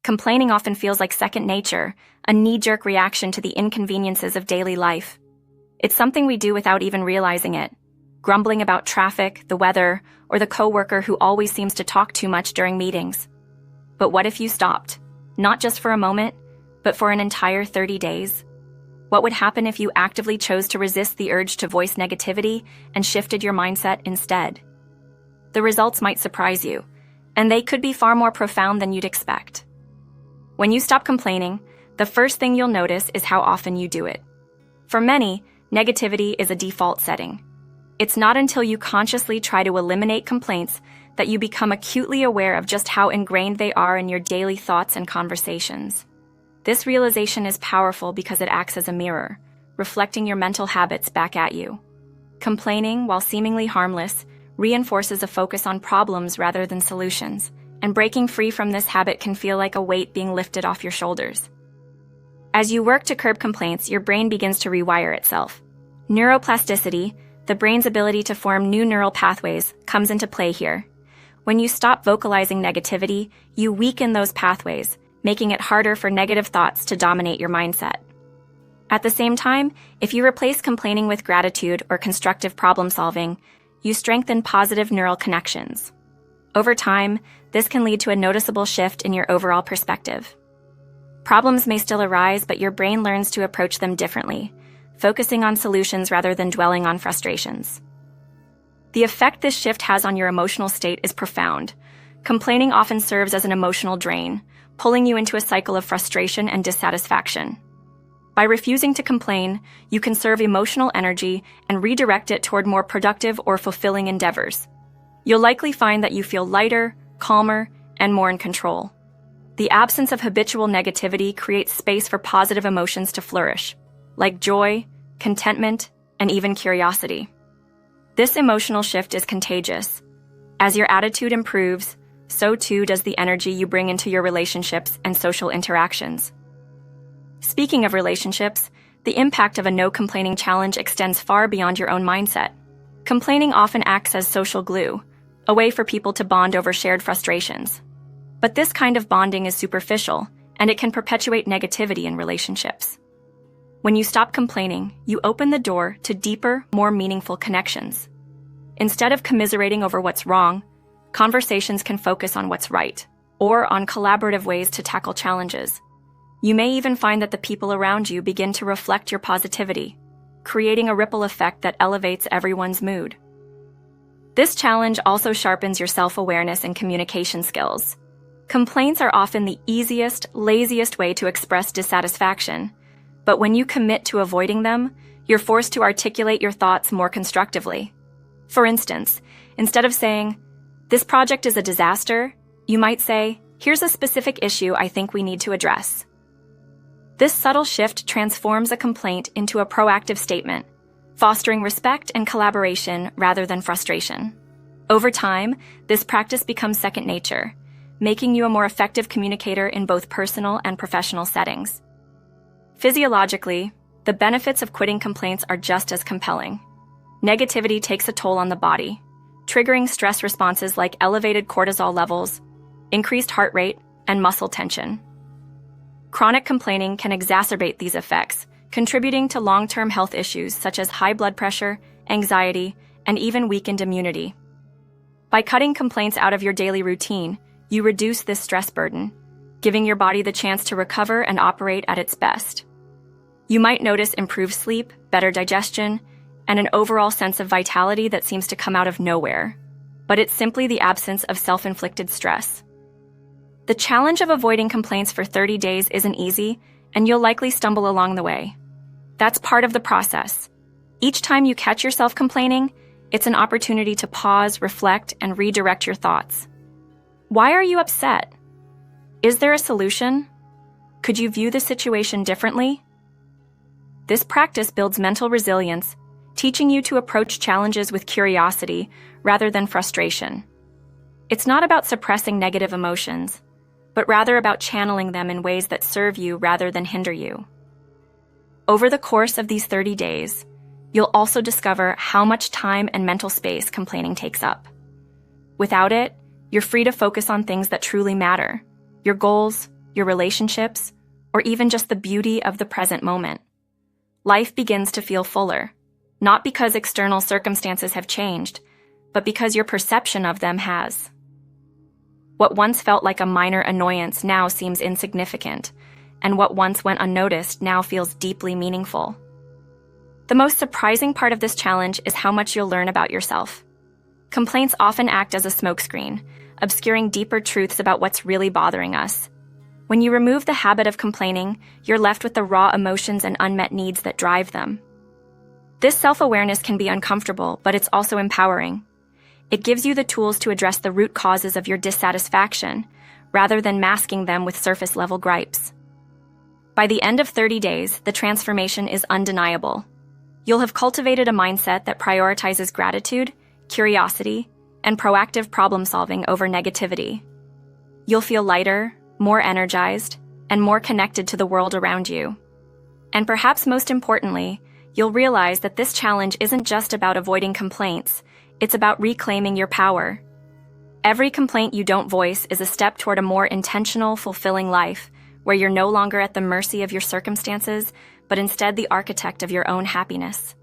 Complaining often feels like second nature, a knee-jerk reaction to the inconveniences of daily life. It's something we do without even realizing it, grumbling about traffic, the weather, or the coworker who always seems to talk too much during meetings. But what if you stopped? Not just for a moment, but for an entire 30 days? What would happen if you actively chose to resist the urge to voice negativity and shifted your mindset instead? The results might surprise you, and they could be far more profound than you'd expect. When you stop complaining, the first thing you'll notice is how often you do it. For many, negativity is a default setting. It's not until you consciously try to eliminate complaints that you become acutely aware of just how ingrained they are in your daily thoughts and conversations. This realization is powerful because it acts as a mirror, reflecting your mental habits back at you. Complaining, while seemingly harmless, reinforces a focus on problems rather than solutions, and breaking free from this habit can feel like a weight being lifted off your shoulders. As you work to curb complaints, your brain begins to rewire itself. Neuroplasticity, the brain's ability to form new neural pathways, comes into play here. When you stop vocalizing negativity, you weaken those pathways, making it harder for negative thoughts to dominate your mindset. At the same time, if you replace complaining with gratitude or constructive problem solving, you strengthen positive neural connections. Over time, this can lead to a noticeable shift in your overall perspective. Problems may still arise, but your brain learns to approach them differently, focusing on solutions rather than dwelling on frustrations. The effect this shift has on your emotional state is profound. Complaining often serves as an emotional drain, pulling you into a cycle of frustration and dissatisfaction. By refusing to complain, you conserve emotional energy and redirect it toward more productive or fulfilling endeavors. You'll likely find that you feel lighter, calmer, and more in control. The absence of habitual negativity creates space for positive emotions to flourish, like joy, contentment, and even curiosity. This emotional shift is contagious. As your attitude improves, so too does the energy you bring into your relationships and social interactions. Speaking of relationships, the impact of a no-complaining challenge extends far beyond your own mindset. Complaining often acts as social glue, a way for people to bond over shared frustrations. But this kind of bonding is superficial, and it can perpetuate negativity in relationships. When you stop complaining, you open the door to deeper, more meaningful connections. Instead of commiserating over what's wrong, conversations can focus on what's right, or on collaborative ways to tackle challenges. You may even find that the people around you begin to reflect your positivity, creating a ripple effect that elevates everyone's mood. This challenge also sharpens your self-awareness and communication skills. Complaints are often the easiest, laziest way to express dissatisfaction, but when you commit to avoiding them, you're forced to articulate your thoughts more constructively. For instance, instead of saying, "This project is a disaster," you might say, "Here's a specific issue I think we need to address." This subtle shift transforms a complaint into a proactive statement, fostering respect and collaboration rather than frustration. Over time, this practice becomes second nature, making you a more effective communicator in both personal and professional settings. Physiologically, the benefits of quitting complaints are just as compelling. Negativity takes a toll on the body, triggering stress responses like elevated cortisol levels, increased heart rate, and muscle tension. Chronic complaining can exacerbate these effects, contributing to long-term health issues such as high blood pressure, anxiety, and even weakened immunity. By cutting complaints out of your daily routine, you reduce this stress burden, giving your body the chance to recover and operate at its best. You might notice improved sleep, better digestion, and an overall sense of vitality that seems to come out of nowhere. But it's simply the absence of self-inflicted stress. The challenge of avoiding complaints for 30 days isn't easy, and you'll likely stumble along the way. That's part of the process. Each time you catch yourself complaining, it's an opportunity to pause, reflect, and redirect your thoughts. Why are you upset? Is there a solution? Could you view the situation differently? This practice builds mental resilience, teaching you to approach challenges with curiosity rather than frustration. It's not about suppressing negative emotions, but rather about channeling them in ways that serve you rather than hinder you. Over the course of these 30 days, you'll also discover how much time and mental space complaining takes up. Without it, you're free to focus on things that truly matter: your goals, your relationships, or even just the beauty of the present moment. Life begins to feel fuller, not because external circumstances have changed, but because your perception of them has. What once felt like a minor annoyance now seems insignificant, and what once went unnoticed now feels deeply meaningful. The most surprising part of this challenge is how much you'll learn about yourself. Complaints often act as a smokescreen, obscuring deeper truths about what's really bothering us. When you remove the habit of complaining, you're left with the raw emotions and unmet needs that drive them. This self-awareness can be uncomfortable, but it's also empowering. It gives you the tools to address the root causes of your dissatisfaction, rather than masking them with surface-level gripes. By the end of 30 days, the transformation is undeniable. You'll have cultivated a mindset that prioritizes gratitude, curiosity, and proactive problem-solving over negativity. You'll feel lighter, more energized, and more connected to the world around you. And perhaps most importantly, you'll realize that this challenge isn't just about avoiding complaints, it's about reclaiming your power. Every complaint you don't voice is a step toward a more intentional, fulfilling life, where you're no longer at the mercy of your circumstances, but instead the architect of your own happiness.